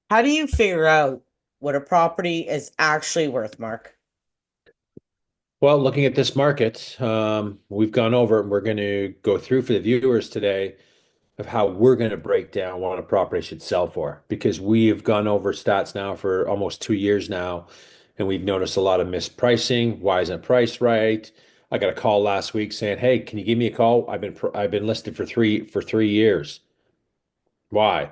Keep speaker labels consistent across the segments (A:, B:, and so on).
A: How do you figure out what a property is actually worth, Mark?
B: Well, looking at this market, we've gone over and we're going to go through for the viewers today of how we're going to break down what a property should sell for because we've gone over stats now for almost 2 years now, and we've noticed a lot of mispricing. Why isn't price right? I got a call last week saying, "Hey, can you give me a call? I've been listed for 3 years. Why?"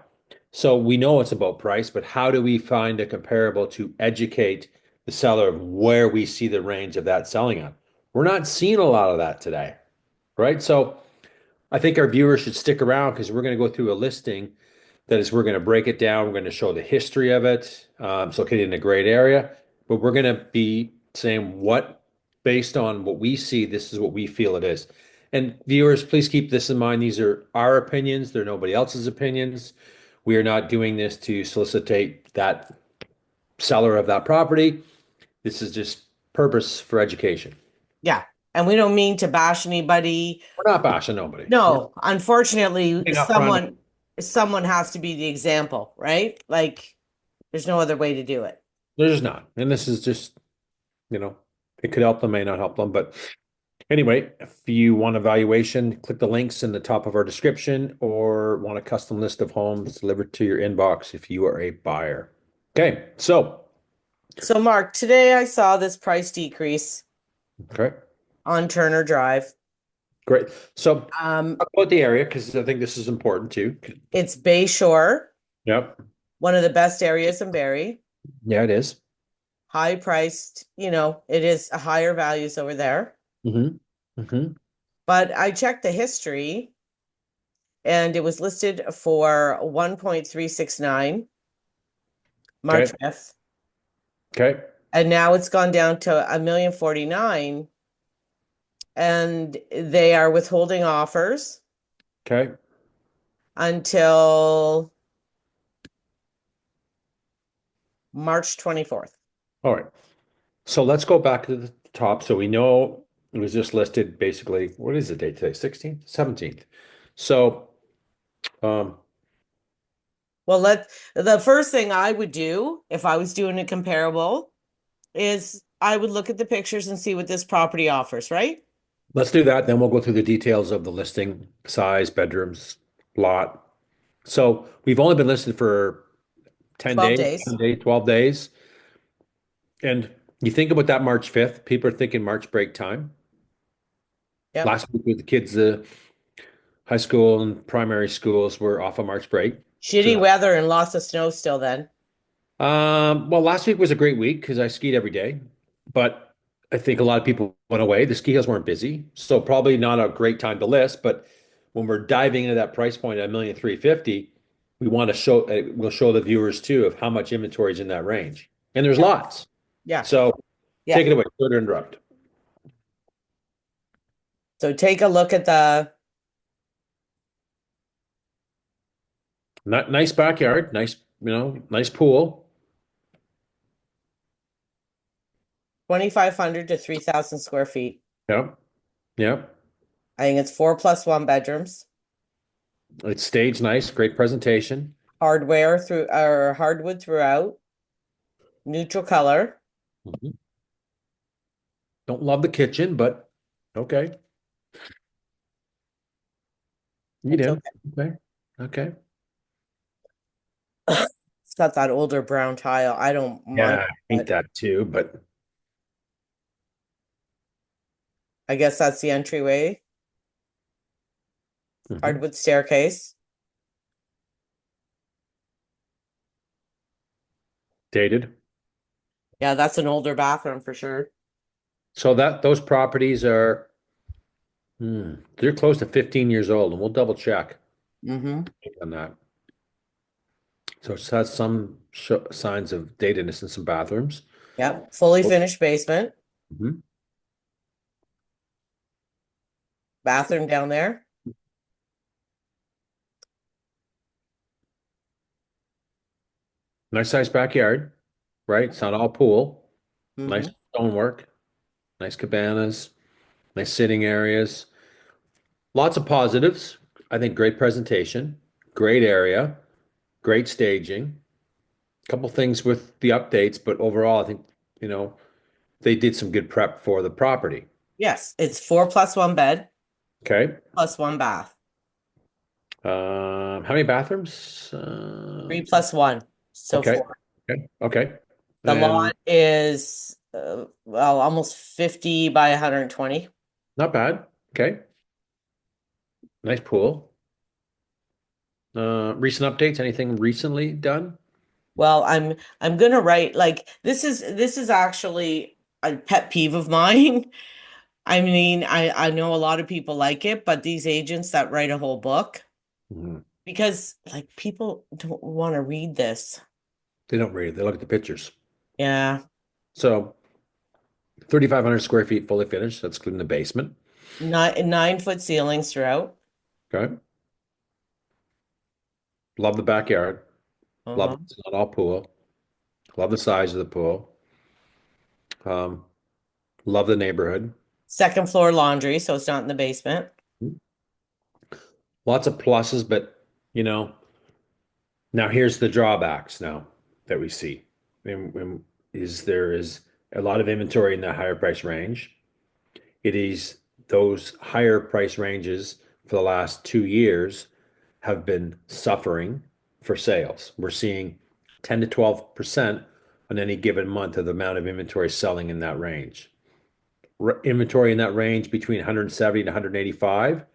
B: So we know it's about price, but how do we find a comparable to educate the seller of where we see the range of that selling on? We're not seeing a lot of that today, right? So I think our viewers should stick around because we're going to go through a listing that is, we're going to break it down. We're going to show the history of it. It's located in a great area, but we're going to be saying based on what we see, this is what we feel it is. And viewers, please keep this in mind. These are our opinions. They're nobody else's opinions. We are not doing this to solicitate that seller of that property. This is just purpose for education.
A: Yeah. And we don't mean to bash anybody.
B: We're not bashing nobody. We're
A: No, unfortunately,
B: putting up front.
A: someone has to be the example, right? Like there's no other way to do it.
B: There's not. And this is just, you know, it could help them, may not help them. But anyway, if you want a valuation, click the links in the top of our description or want a custom list of homes delivered to your inbox if you are a buyer. Okay, so,
A: So, Mark, today I saw this price decrease
B: okay,
A: on Turner Drive.
B: great. So,
A: Um,
B: talk about the area because I think this is important too.
A: it's Bay Shore,
B: Yep.
A: one of the best areas in Barrie.
B: Yeah, it is.
A: High priced, it is a higher values over there.
B: Mm-hmm. Mm-hmm.
A: But I checked the history and it was listed for 1.369 March
B: Okay.
A: 5th.
B: Okay.
A: And now it's gone down to 1,049,000 and they are withholding offers
B: Okay.
A: until March 24th.
B: All right. So let's go back to the top. So we know it was just listed basically, what is the date today? 16th, 17th. So, um,
A: Well, the first thing I would do if I was doing a comparable is I would look at the pictures and see what this property offers, right?
B: let's do that. Then we'll go through the details of the listing, size, bedrooms, lot. So we've only been listed for 10
A: 12
B: days,
A: days.
B: 10 days, 12 days. And you think about that March 5th, people are thinking March break time.
A: Yep.
B: Last week with the kids, the high school and primary schools were off of March break.
A: Shitty
B: So
A: weather and lots of snow still then.
B: well, last week was a great week because I skied every day, but I think a lot of people went away. The ski hills weren't busy, so probably not a great time to list. But when we're diving into that price point at 1,350,000, we want to show, we'll show the viewers too of how much inventory is in that range. And there's
A: Yep.
B: lots.
A: Yeah.
B: So
A: Yeah.
B: take it away, further to interrupt.
A: So take a look at the
B: Nice backyard, nice, nice pool.
A: 2,500 to 3,000 square feet.
B: Yep, yep.
A: I think it's four plus one bedrooms,
B: It's staged nice, great presentation.
A: hardware through or hardwood throughout, neutral color.
B: Mhm. Don't love the kitchen, but okay. You
A: It's
B: do.
A: okay.
B: Okay. Okay.
A: It's got that older brown tile. I don't mind,
B: Yeah, I hate
A: but
B: that too, but
A: I guess that's the entryway.
B: mhm.
A: Hardwood staircase.
B: Dated.
A: Yeah, that's an older bathroom for sure.
B: So those properties are they're close to 15 years old, and we'll double check
A: Mm-hmm.
B: on that. So it has some signs of datedness in some bathrooms.
A: Yep. Fully
B: Oh,
A: finished basement,
B: mhm.
A: bathroom down there.
B: Nice sized backyard, right? It's not all pool. Nice
A: Mm-hmm.
B: stonework, nice cabanas, nice sitting areas. Lots of positives. I think great presentation, great area, great staging. Couple things with the updates, but overall, I think, they did some good prep for the property.
A: Yes, it's four plus one bed
B: Okay.
A: plus one bath,
B: How many bathrooms?
A: three plus one, so
B: Okay.
A: four.
B: Okay. Okay.
A: The
B: And
A: lot is well, almost 50 by 120.
B: not bad. Okay. Nice pool. Recent updates, anything recently done?
A: Well, I'm gonna write like this is actually a pet peeve of mine. I mean, I know a lot of people like it, but these agents that write a whole book
B: Mhm.
A: because like people don't want to read this.
B: They don't read it. They look at the pictures.
A: Yeah,
B: So 3,500 square feet fully finished. That's including the basement.
A: 9 foot ceilings throughout.
B: Okay. Love the backyard. Love
A: Uh-huh.
B: that it's not all pool. Love the size of the pool. Um, love the neighborhood.
A: Second floor laundry, so it's not in the basement.
B: Lots of pluses, but you know, now here's the drawbacks now that we see. Is there is a lot of inventory in the higher price range. It is those higher price ranges for the last 2 years have been suffering for sales. We're seeing 10 to 12% on any given month of the amount of inventory selling in that range. Inventory in that range between 170 to 185.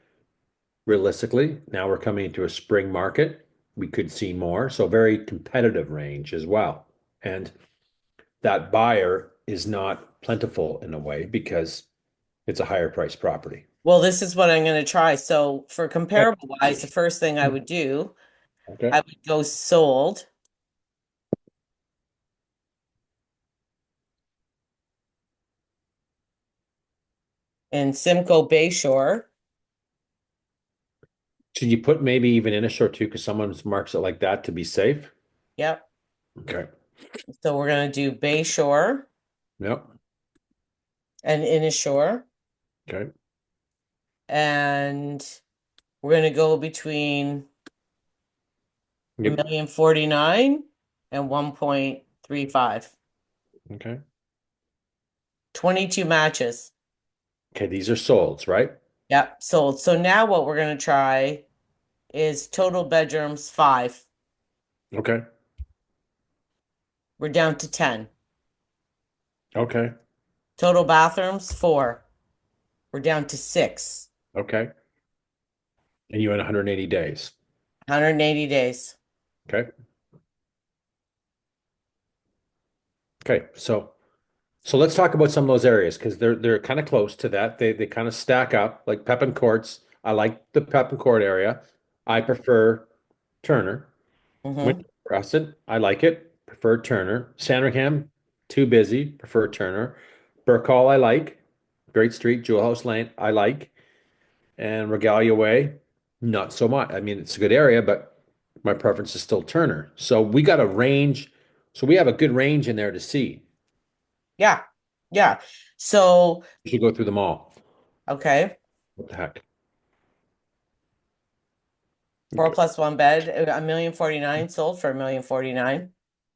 B: Realistically, now we're coming into a spring market. We could see more. So very competitive range as well. And that buyer is not plentiful in a way because it's a higher priced property.
A: Well, this is what I'm going to try. So for
B: Okay.
A: comparable wise, the first thing I would do, I
B: Okay.
A: would go sold in Simcoe Bayshore.
B: Should you put maybe even in a short too, because someone marks it like that to be safe?
A: Yep.
B: Okay.
A: So we're going to do Bayshore
B: Yep.
A: and Inishore.
B: Okay.
A: And we're going to go between a
B: Yep.
A: million 49 and 1.35.
B: Okay.
A: 22 matches.
B: Okay. These are solds, right?
A: Yep. Sold. So now what we're going to try is total bedrooms 5.
B: Okay.
A: We're down to 10.
B: Okay.
A: Total bathrooms 4. We're down to 6.
B: Okay. And you in 180 days.
A: 180 days.
B: Okay. Okay. So let's talk about some of those areas because they're kind of close to that. They kind of stack up like Pepin Courts. I like the Pepin Court area. I prefer Turner.
A: Hmm.
B: Winter Crescent, I like it. Prefer Turner. Sandringham, too busy. Prefer Turner. Burkall, I like. Great Street, Jewel House Lane, I like. And Regalia Way, not so much. I mean, it's a good area, but my preference is still Turner. So we got a range. So we have a good range in there to see.
A: Yeah. Yeah. So,
B: We should go through them all.
A: okay.
B: What the heck?
A: Four
B: Okay.
A: plus one bed, a million 49 sold for a million 49.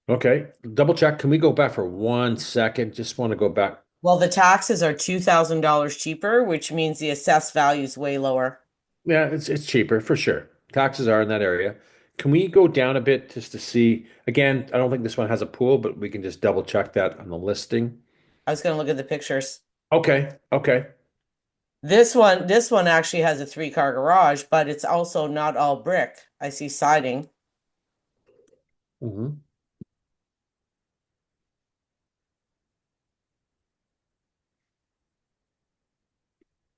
B: Okay. Double check. Can we go back for 1 second? Just want to go back.
A: Well, the taxes are $2,000 cheaper, which means the assessed value is way lower.
B: Yeah, it's cheaper for sure. Taxes are in that area. Can we go down a bit just to see? Again, I don't think this one has a pool, but we can just double check that on the listing.
A: I was going to look at the pictures.
B: Okay, okay.
A: This one actually has a 3-car garage, but it's also not all brick. I see siding.
B: Hmm.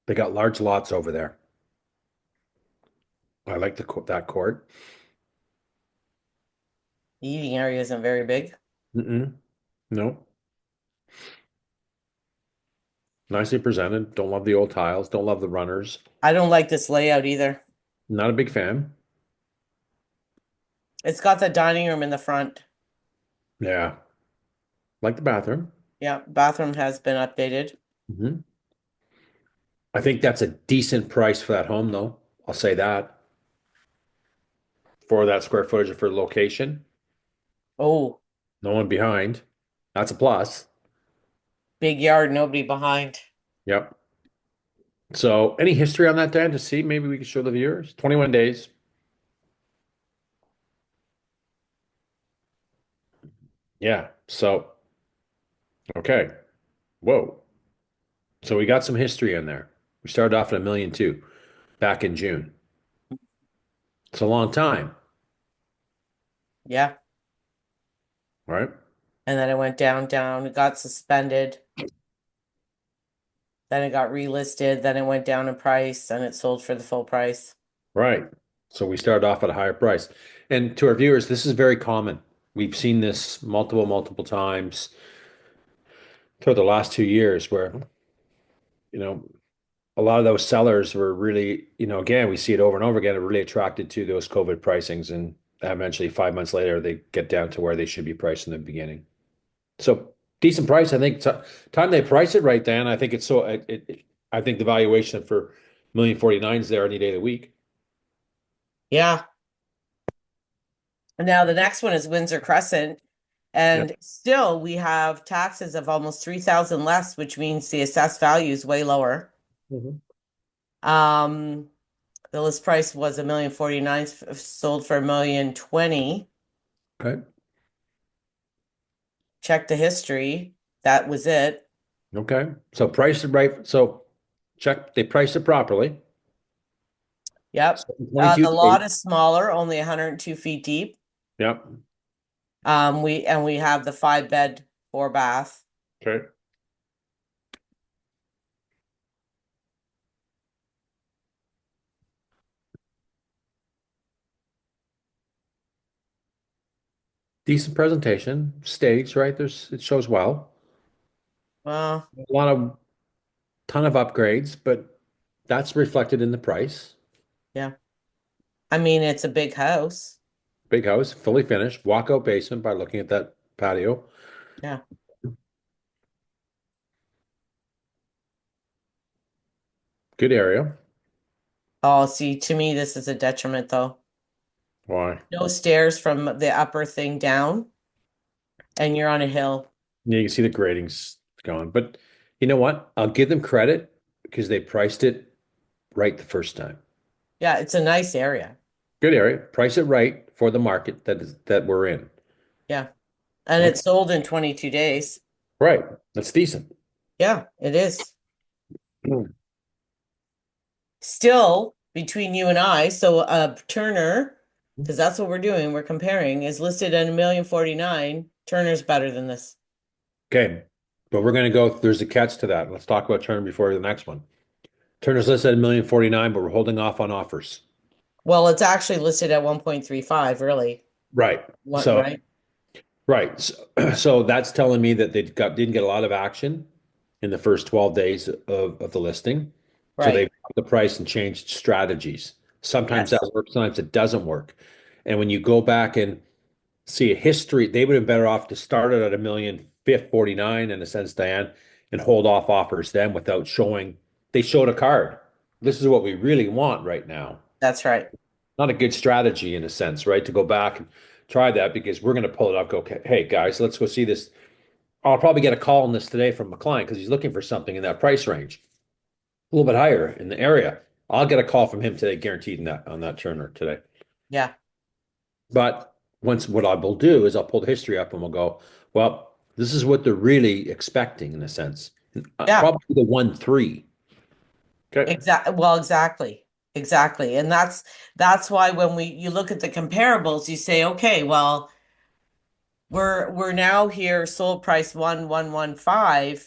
B: They got large lots over there. I like that court.
A: The eating area isn't very big.
B: Mm-mm. No, nicely presented. Don't love the old tiles. Don't love the runners.
A: I don't like this layout either.
B: Not a big fan.
A: It's got the dining room in the front.
B: Yeah, like the bathroom.
A: Yeah, bathroom has been updated.
B: Hmm. I think that's a decent price for that home, though. I'll say that for that square footage for location.
A: Oh.
B: No one behind. That's a plus.
A: Big yard, nobody behind.
B: Yep. So any history on that, Dan, to see? Maybe we could show the viewers. 21 days. Yeah. So, okay. Whoa. So we got some history in there. We started off at 1,200,000 back in June. It's a long time,
A: Yeah.
B: right?
A: And then it went down, down, it got suspended. Then it got relisted. Then it went down in price and it sold for the full price.
B: Right. So we started off at a higher price. And to our viewers, this is very common. We've seen this multiple times for the last 2 years where, you know, a lot of those sellers were really, again, we see it over and over again, are really attracted to those COVID pricings. And eventually 5 months later, they get down to where they should be priced in the beginning. So decent price. I think time they price it right, Dan, I think it's so, I think the valuation for 1,049,000 is there any day of the week.
A: Yeah. And now the next one is Windsor Crescent.
B: Yeah.
A: And still we have taxes of almost 3,000 less, which means the assessed value is way lower.
B: Mhm.
A: Um, the list price was 1,049,000, sold for 1,020,000.
B: Okay.
A: Check the history. That was it.
B: Okay. So price it right. So check, they priced it properly.
A: Yep.
B: So 22
A: The
B: days.
A: lot is smaller, only 102 feet deep.
B: Yep.
A: We have the 5 bed, 4 bath.
B: Okay. Decent presentation, stage, right? It shows well.
A: Well,
B: A ton of upgrades, but that's reflected in the price.
A: yeah. I mean, it's a big house.
B: Big house, fully finished, walkout basement by looking at that patio.
A: Yeah.
B: Good area.
A: Oh, see, to me, this is a detriment though.
B: Why?
A: No stairs from the upper thing down, and you're on a hill.
B: Yeah, you can see the grading's gone. But you know what? I'll give them credit because they priced it right the first time.
A: Yeah, it's a nice area.
B: Good area. Price it right for the market that we're in.
A: Yeah. And it
B: Okay.
A: sold in 22 days.
B: Right. That's decent.
A: Yeah, it is. Still between you and I, so Turner, because that's what we're doing, we're comparing, is listed at 1,049,000. Turner's better than this.
B: Okay. But we're going to go, there's a catch to that. Let's talk about Turner before the next one. Turner's listed at 1,049,000, but we're holding off on offers.
A: Well, it's actually listed at 1.35, really.
B: Right.
A: What,
B: So,
A: right?
B: right. So that's telling me that didn't get a lot of action in the first 12 days of the listing. So they
A: Right.
B: upped the price and changed strategies. Sometimes that
A: Yes,
B: works, sometimes it doesn't work. And when you go back and see a history, they would have been better off to start it at 1,049,000 in a sense, Diane, and hold off offers then without showing. They showed a card. This is what we really want right now.
A: that's right.
B: Not a good strategy in a sense, right? To go back and try that because we're going to pull it up. Go, okay, hey guys, let's go see this. I'll probably get a call on this today from a client because he's looking for something in that price range, a little bit higher in the area. I'll get a call from him today, guaranteed in that on that Turner today.
A: Yeah.
B: But once what I will do is I'll pull the history up and we'll go, well, this is what they're really expecting in a sense.
A: Yeah.
B: Probably the 1.3. Okay.
A: Exactly. Exactly. And that's why when we you look at the comparables, you say, okay, well, we're now here, sold price 1,115,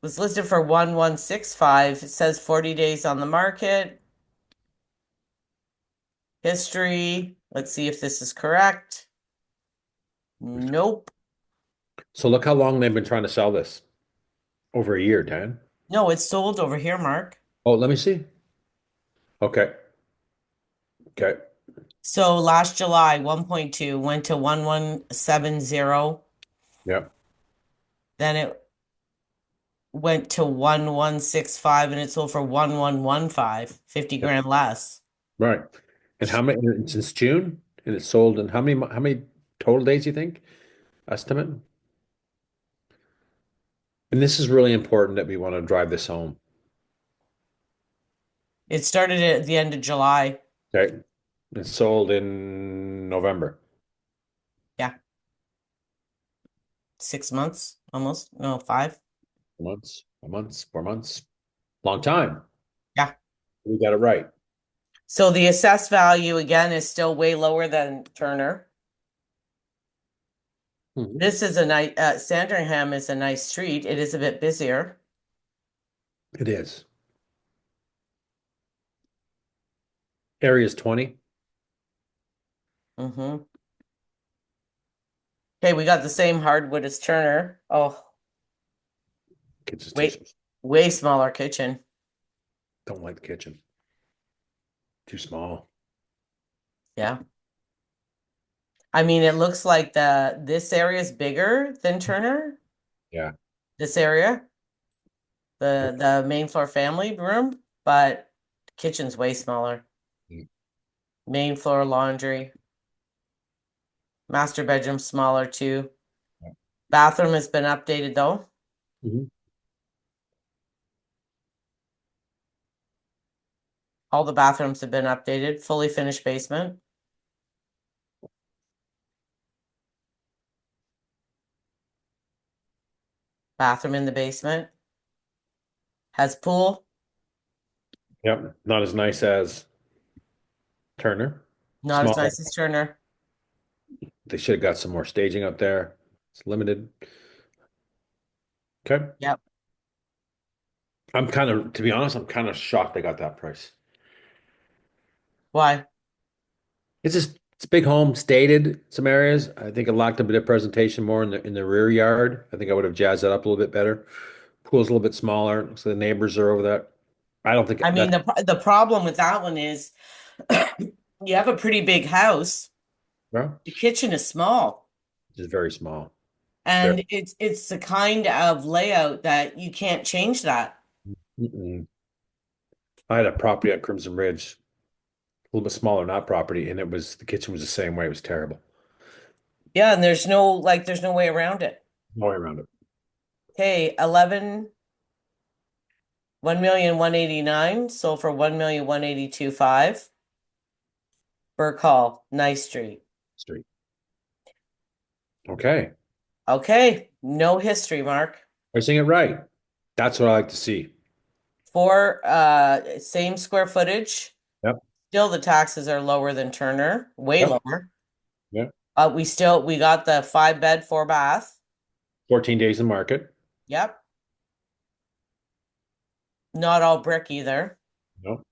A: was listed for 1,165. It says 40 days on the market. History. Let's see if this is correct. Nope.
B: So look how long they've been trying to sell this. Over a year, Dan.
A: No, it's sold over here, Mark.
B: Oh, let me see. Okay. Okay.
A: So last July, 1.2 went to 1,170.
B: Yeah.
A: Then it went to 1,165 and it sold for 1,115, 50
B: Yeah.
A: grand less.
B: Right. And how many since June? And it's sold in how many total days you think? estimate. And this is really important that we want to drive this home.
A: It started at the end of July.
B: Okay. It's sold in November.
A: Yeah, 6 months almost. No, 5.
B: 4 months, 4 months, 4 months. Long time.
A: Yeah.
B: We got it right.
A: So the assessed value again is still way lower than Turner.
B: Mhm.
A: This is a nice, Sandringham is a nice street. It is a bit busier.
B: It is. Area's 20.
A: Mm-hmm. Okay, we got the same hardwood as Turner. Oh,
B: Kitchen's too
A: wait,
B: small.
A: way smaller kitchen.
B: Don't like the kitchen. Too small.
A: Yeah. I mean, it looks like this area is bigger than Turner.
B: Yeah.
A: This area, the main floor family room, but kitchen's way smaller. Main floor laundry, master bedroom smaller too. Bathroom has been updated though.
B: Mhm.
A: All the bathrooms have been updated, fully finished basement, bathroom in the basement, has pool,
B: Yep. Not as nice as Turner.
A: not as
B: Smaller.
A: nice as Turner.
B: They should have got some more staging up there. It's limited. Okay.
A: Yep.
B: I'm kind of, to be honest, I'm kind of shocked they got that price.
A: Why?
B: It's just it's a big home, stated some areas. I think it lacked a bit of presentation more in the rear yard. I think I would have jazzed that up a little bit better. Pool's a little bit smaller, so the neighbors are over that. I don't think
A: I mean,
B: that
A: the problem with that one is you have a pretty big house.
B: well,
A: The kitchen is small.
B: it's very small. Very.
A: And it's the kind of layout that you can't change that.
B: Mm-mm. I had a property at Crimson Ridge, a little bit smaller, not property, and it was the kitchen was the same way. It was terrible.
A: Yeah, and there's no way around it.
B: No way around it.
A: Okay, 11, 1,189,000 sold for 1,182,500. Burke Hall, nice street.
B: Street. Okay.
A: Okay, no history, Mark.
B: Pricing it right. That's what I like to see.
A: For same square footage,
B: Yep.
A: still the taxes are lower than Turner, way
B: Yep.
A: lower.
B: Yep.
A: We got the 5 bed, 4 bath.
B: 14 days in market.
A: Yep. Not all brick either.
B: No.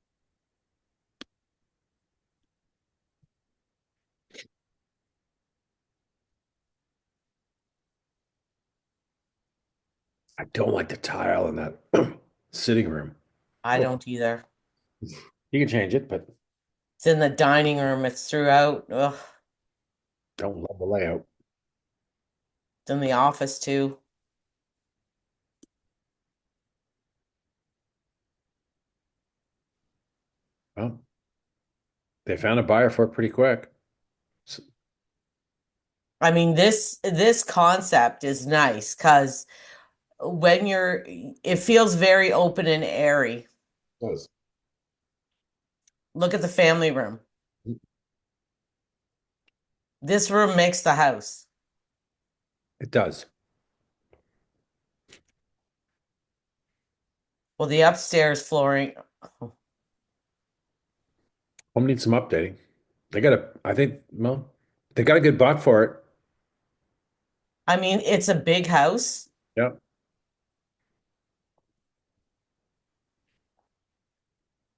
B: I don't like the tile in that sitting room.
A: I
B: Oh,
A: don't either.
B: you can change it, but
A: It's in the dining room. It's throughout. Ugh.
B: don't love the layout.
A: It's in the office too.
B: Well, they found a buyer for it pretty quick. S-
A: I mean, this concept is nice because when it feels very open and airy.
B: Does.
A: Look at the family room. This room makes the house.
B: It does.
A: Well, the upstairs flooring,
B: Home needs some updating. I think, well, they got a good buck for it.
A: I mean, it's a big house.
B: Yeah.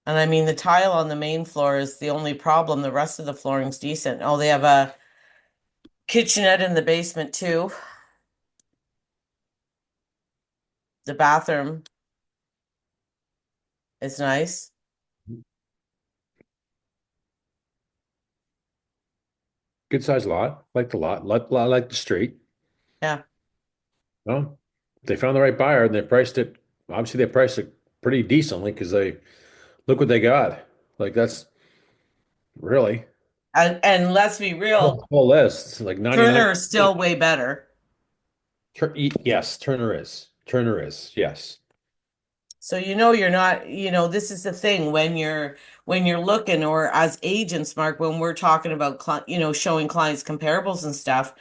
A: And I mean, the tile on the main floor is the only problem. The rest of the flooring's decent. Oh, they have a kitchenette in the basement too. The bathroom is nice.
B: Good sized lot. Like the lot. Like the street.
A: Yeah.
B: Well, they found the right buyer and they priced it. Obviously, they priced it pretty decently because they look what they got. Like that's really.
A: And let's be real,
B: Whole list, like 99.
A: Turner is still way better.
B: Yes, Turner is. Yes.
A: So you're not, this is the thing when you're looking or as agents, Mark, when we're talking about showing clients comparables and stuff,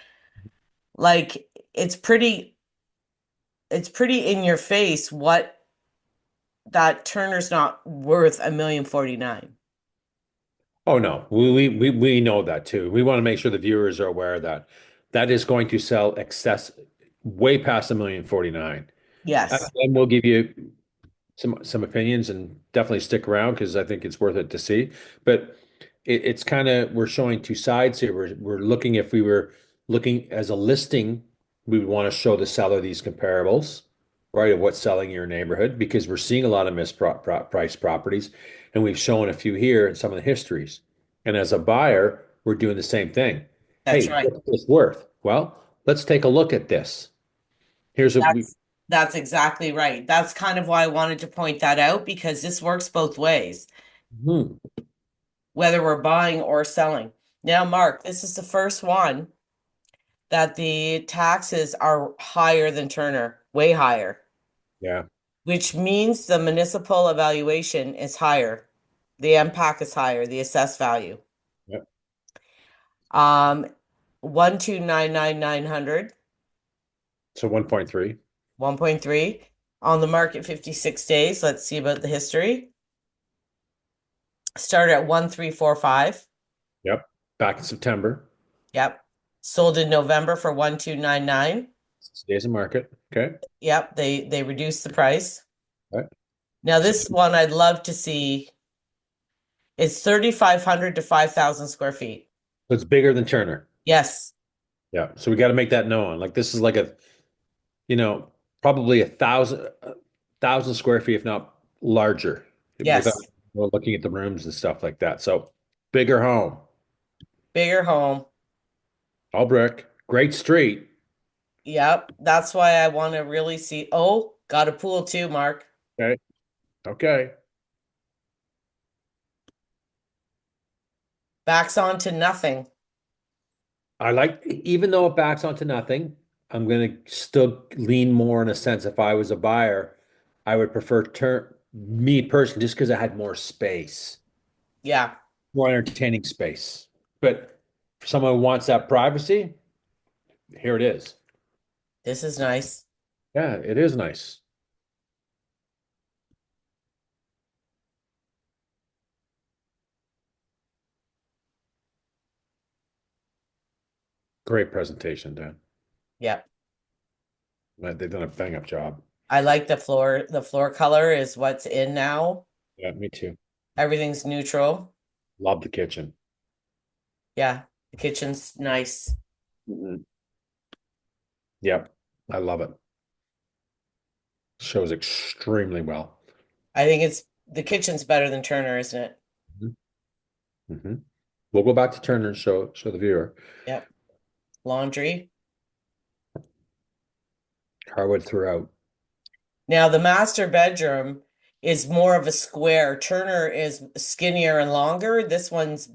A: like it's pretty in your face what that Turner's not worth 1,049,000.
B: Oh no, we know that too. We want to make sure the viewers are aware of that. That is going to sell excess way past 1,049,000.
A: Yes,
B: And we'll give you some opinions and definitely stick around because I think it's worth it to see. But it's kind of we're showing two sides here. We're looking if we were looking as a listing, we would want to show the seller these comparables, right, of what's selling in your neighborhood because we're seeing a lot of mispriced properties, and we've shown a few here in some of the histories. And as a buyer, we're doing the same thing.
A: that's
B: Hey,
A: right.
B: what's this worth? Well, let's take a look at this. Here's what we.
A: That's exactly right. That's kind of why I wanted to point that out because this works both ways,
B: Hmm,
A: whether we're buying or selling. Now, Mark, this is the first one that the taxes are higher than Turner, way higher,
B: yeah,
A: which means the municipal evaluation is higher. The MPAC is higher, the assessed value.
B: yeah.
A: 1,299,900,
B: So 1.3.
A: 1.3 on the market 56 days. Let's see about the history. Started at 1,345.
B: Yep. Back in September.
A: Yep. Sold in November for 1,299.
B: 6 days in market. Okay.
A: Yep, they reduced the price.
B: Right.
A: Now
B: So,
A: this one I'd love to see is 3,500 to 5,000 square feet.
B: so it's bigger than Turner.
A: Yes.
B: Yeah. So we got to make that known. Like this is like you know, probably 1,000 square feet, if not larger, without
A: Yes.
B: looking at the rooms and stuff like that. So bigger home,
A: Bigger home.
B: all brick, great street.
A: Yep. That's why I want to really see. Oh, got a pool too, Mark.
B: Okay. Okay.
A: Backs on to nothing.
B: I like, even though it backs onto nothing, I'm going to still lean more in a sense. If I was a buyer, I would prefer me personally, just because I had more space,
A: Yeah,
B: more entertaining space. But for someone who wants that privacy, here it is.
A: this is nice.
B: Yeah, it is nice. Great presentation, Dan.
A: Yep.
B: They've done a bang up job.
A: I like the floor. The floor color is what's in now.
B: Yeah, me too.
A: Everything's neutral.
B: Love the kitchen.
A: Yeah, the kitchen's nice.
B: Mhm. Yep, I love it. Shows extremely well.
A: I think it's the kitchen's better than Turner, isn't it?
B: Mhm. Mhm. We'll go back to Turner and show the viewer.
A: Yep. Laundry.
B: Hardwood throughout.
A: Now the master bedroom is more of a square. Turner is skinnier and longer. This one's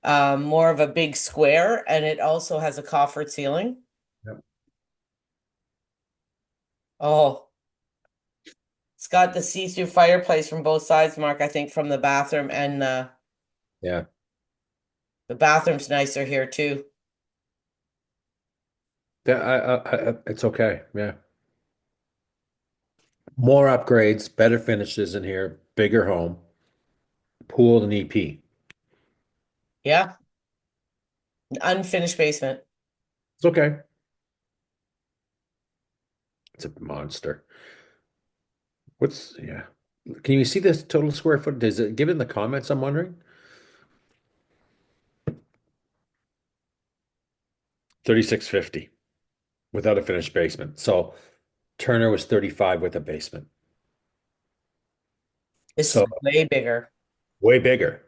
A: more of a big square, and it also has a coffered ceiling.
B: Yep.
A: Oh, it's got the see-through fireplace from both sides, Mark, I think from the bathroom and
B: Yeah.
A: the bathroom's nicer here too.
B: Yeah, it's okay. Yeah. More upgrades, better finishes in here, bigger home, pool and EP.
A: Yeah, unfinished basement.
B: It's okay. It's a monster. Yeah. Can you see this total square foot? Does it give it in the comments? I'm wondering. 3,650 without a finished basement. So Turner was 35 with a basement.
A: This is
B: So
A: way bigger.
B: way bigger.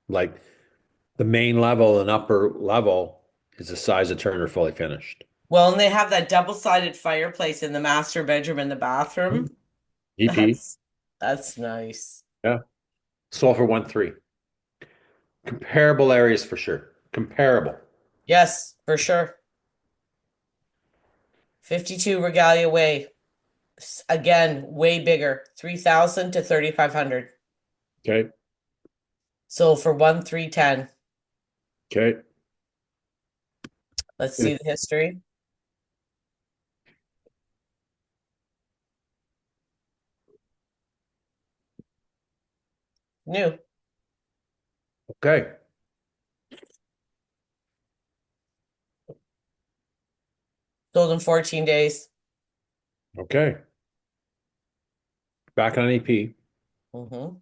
B: Like the main level and upper level is the size of Turner fully finished.
A: Well, and they have that double-sided fireplace in the master bedroom and the
B: Mhm.
A: bathroom.
B: EP.
A: That's nice.
B: Yeah. Sold for 1.3. Comparable areas for sure. Comparable.
A: Yes, for sure. 52 Regalia Way. Again, way bigger. 3,000 to 3,500.
B: Okay.
A: So for 1,310.
B: Okay.
A: Let's see the history. New.
B: Okay.
A: Sold in 14 days.
B: Okay. Back on EP.
A: Hmm.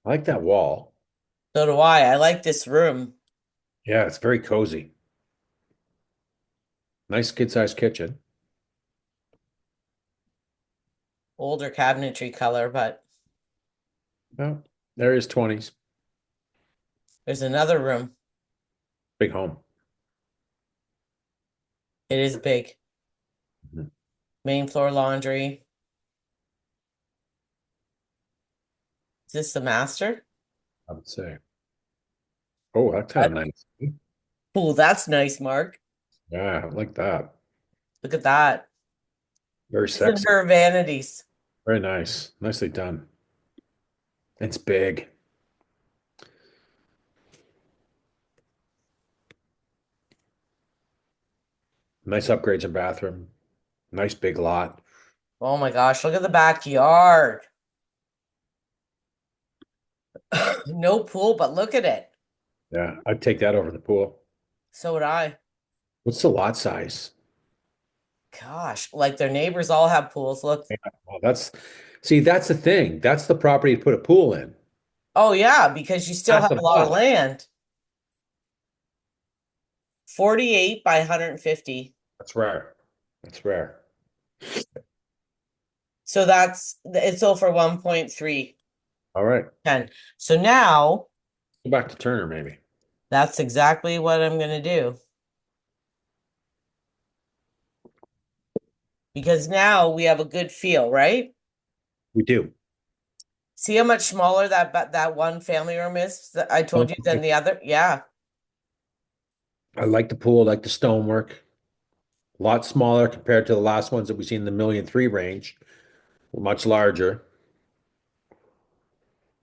B: I like that wall.
A: So do I. I like this room.
B: Yeah, it's very cozy. Nice kid-sized kitchen.
A: Older cabinetry color, but
B: Well, there is 20s.
A: there's another room.
B: Big home.
A: It is big.
B: Mhm.
A: Main floor laundry. Is this the master?
B: I would say. Oh, that's kind of
A: What?
B: nice.
A: Oh, that's nice, Mark.
B: Yeah, I like that.
A: Look at that.
B: Very
A: This is
B: sexy.
A: her vanities.
B: Very nice. Nicely done. It's big. Nice upgrades in bathroom. Nice big lot.
A: Oh my gosh, look at the backyard. No pool, but look at it.
B: Yeah, I'd take that over the pool.
A: So would I.
B: What's the lot size?
A: Gosh, like their neighbors all have pools. Look.
B: Yeah, well, that's the thing. That's the property to put a pool in.
A: Oh yeah, because you still have
B: Massive
A: a lot of
B: lot.
A: land. 48 by 150.
B: That's rare. That's rare.
A: So that's it's sold for 1.310.
B: All right.
A: So now
B: Go back to Turner, maybe.
A: that's exactly what I'm gonna do. Because now we have a good feel, right?
B: We do.
A: See how much smaller that one family room is that I told you than the other? Yeah.
B: I like the pool, I like the stonework. A lot smaller compared to the last ones that we see in the million three range. Much larger.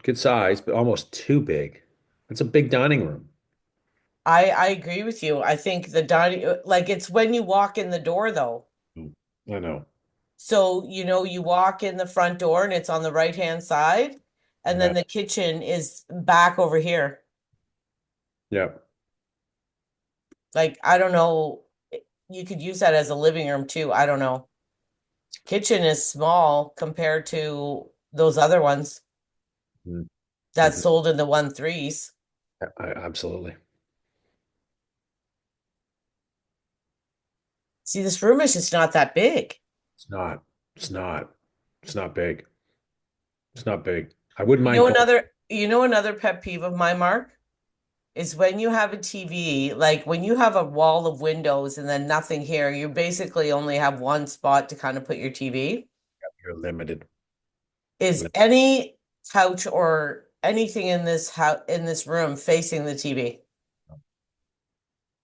B: Good size, but almost too big. It's a big dining room.
A: I agree with you. I think the dining like it's when you walk in the door though.
B: Mm, I know.
A: So, you walk in the front door and it's on the right-hand side, and then
B: Yeah.
A: the kitchen is back over here.
B: Yeah.
A: Like, I don't know, you could use that as a living room too. I don't know. Kitchen is small compared to those other ones
B: Mm,
A: that
B: mhm.
A: sold in the 1.3s.
B: Absolutely.
A: See, this room is just not that big.
B: It's not. It's not. It's not big. It's not big. I wouldn't
A: You
B: mind
A: know
B: going.
A: another pet peeve of mine, Mark, is when you have a TV, like when you have a wall of windows and then nothing here, you basically only have one spot to kind of put your TV.
B: You're limited.
A: Is
B: Lim-
A: any couch or anything in this house in this room facing the TV?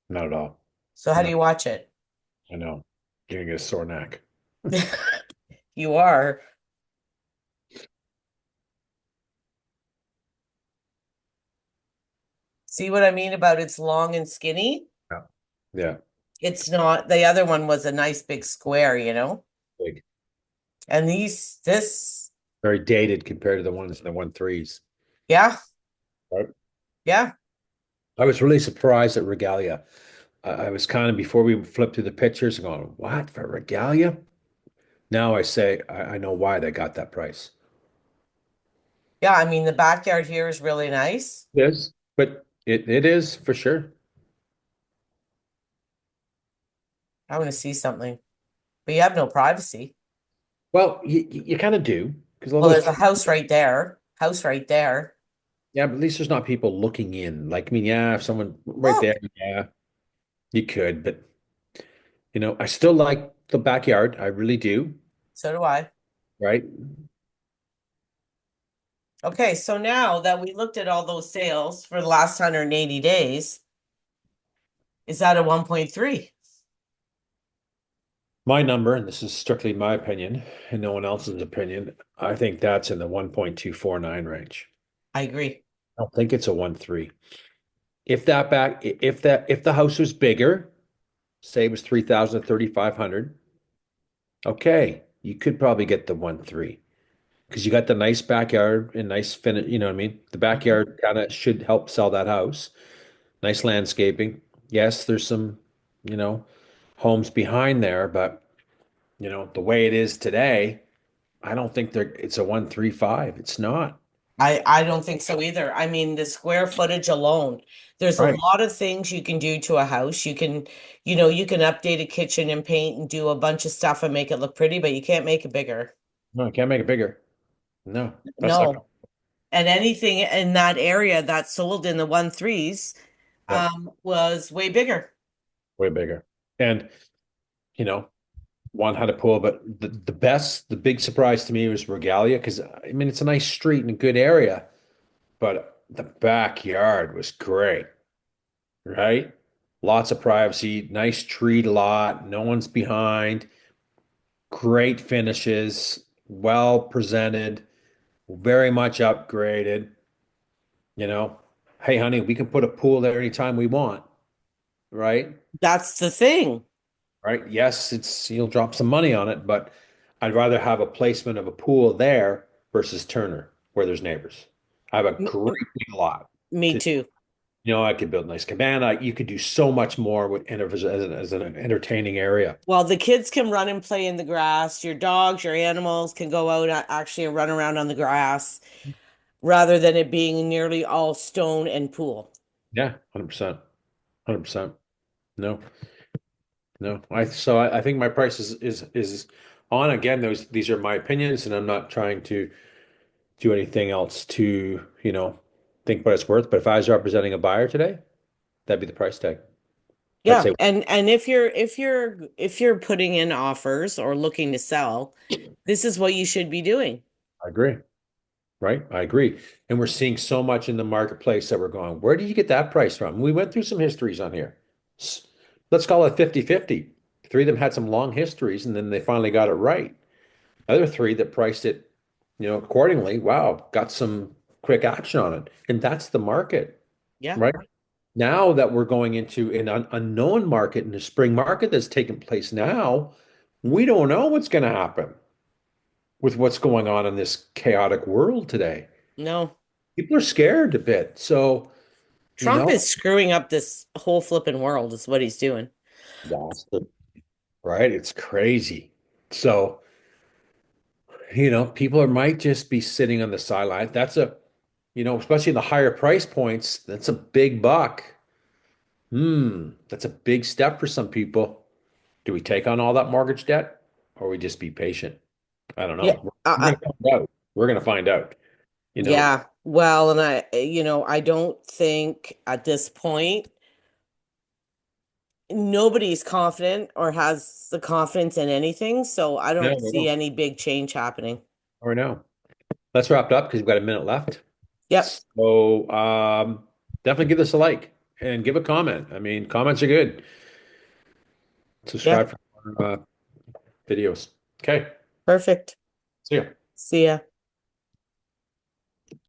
B: Not at all.
A: So how do
B: No,
A: you watch it?
B: I know. You're gonna get a sore neck.
A: You are. See what I mean about it's long and skinny?
B: Yeah. Yeah.
A: It's not, the other one was a nice big square.
B: Big.
A: And this,
B: Very dated compared to the ones in the one threes.
A: yeah,
B: Right.
A: yeah.
B: I was really surprised at Regalia. I was kind of before we flipped through the pictures going, what for Regalia? Now I say I know why they got that price.
A: Yeah, I mean, the backyard here is really nice.
B: Yes, but it is for sure.
A: I want to see something, but you have no privacy.
B: Well, you kind of do because all
A: Well,
B: those
A: there's a house right there, house right there.
B: yeah, but at least there's not people looking in. Like, I mean, yeah, if someone right there,
A: Look,
B: yeah, you could, but I still like the backyard. I really do,
A: So do I.
B: right?
A: Okay, so now that we looked at all those sales for the last 180 days, is that a 1.3?
B: My number, and this is strictly my opinion and no one else's opinion, I think that's in the 1.249 range.
A: I agree.
B: I don't think it's a 1.3. If the house was bigger, say it was 3,000 3,500, okay, you could probably get the 1.3 because you got the nice backyard and nice finish, you know what I mean? The
A: Mhm.
B: backyard kind of should help sell that house. Nice landscaping. Yes, there's some, you know, homes behind there, but the way it is today, I don't think it's a 1.35. It's not.
A: I don't think so either. I mean, the square footage alone, there's a
B: Right.
A: lot of things you can do to a house. You can update a kitchen and paint and do a bunch of stuff and make it look pretty, but you can't make it bigger.
B: No, I can't make it bigger. No, that's not
A: No. And anything in that area that sold in the 1.3s
B: yeah,
A: was way bigger.
B: way bigger. And, you know, one had a pool, but the big surprise to me was Regalia because I mean it's a nice street and a good area, but the backyard was great, right? Lots of privacy, nice treed lot, no one's behind, great finishes, well presented, very much upgraded, you know. Hey, honey, we can put a pool there anytime we want, right?
A: That's the thing.
B: Right? Yes, it's you'll drop some money on it, but I'd rather have a placement of a pool there versus Turner, where there's neighbors. I have a great
A: M-
B: big lot.
A: Me
B: To,
A: too.
B: I could build a nice cabana. You could do so much more with as an entertaining area.
A: Well, the kids can run and play in the grass. Your dogs, your animals can go out actually and run around on the grass rather than it being nearly all stone and pool.
B: Yeah, 100%. 100%. No, no. I think my price is on again. These are my opinions, and I'm not trying to do anything else to, think what it's worth. But if I was representing a buyer today, that'd be the price tag. I'd
A: Yeah,
B: say
A: and if you're putting in offers or looking to sell, this is what you should be doing.
B: I agree, right? I agree. And we're seeing so much in the marketplace that we're going, where did you get that price from? We went through some histories on here. S- Let's call it 50-50. Three of them had some long histories and then they finally got it right. Other three that priced it, accordingly, wow, got some quick action on it. And that's the market,
A: Yeah.
B: right? Now that we're going into an unknown market and the spring market that's taking place now, we don't know what's going to happen with what's going on in this chaotic world today.
A: No.
B: People are scared a bit. So, you
A: Trump
B: know,
A: is screwing up this whole flipping world is what he's doing.
B: right? It's crazy. So, people might just be sitting on the sideline. Especially the higher price points, that's a big buck. That's a big step for some people. Do we take on all that mortgage debt or we just be patient? I don't
A: Yeah.
B: know. We're going to find out. We're going to find out. You know,
A: Yeah. Well, and I don't think at this point nobody's confident or has the confidence in anything, so I
B: no,
A: don't
B: no,
A: see
B: no.
A: any big change happening.
B: Or no. Let's wrap it up because we've got a minute left.
A: Yep.
B: So definitely give this a like and give a comment. I mean, comments are good.
A: Yeah.
B: Subscribe for more videos. Okay.
A: Perfect.
B: See ya.
A: See ya.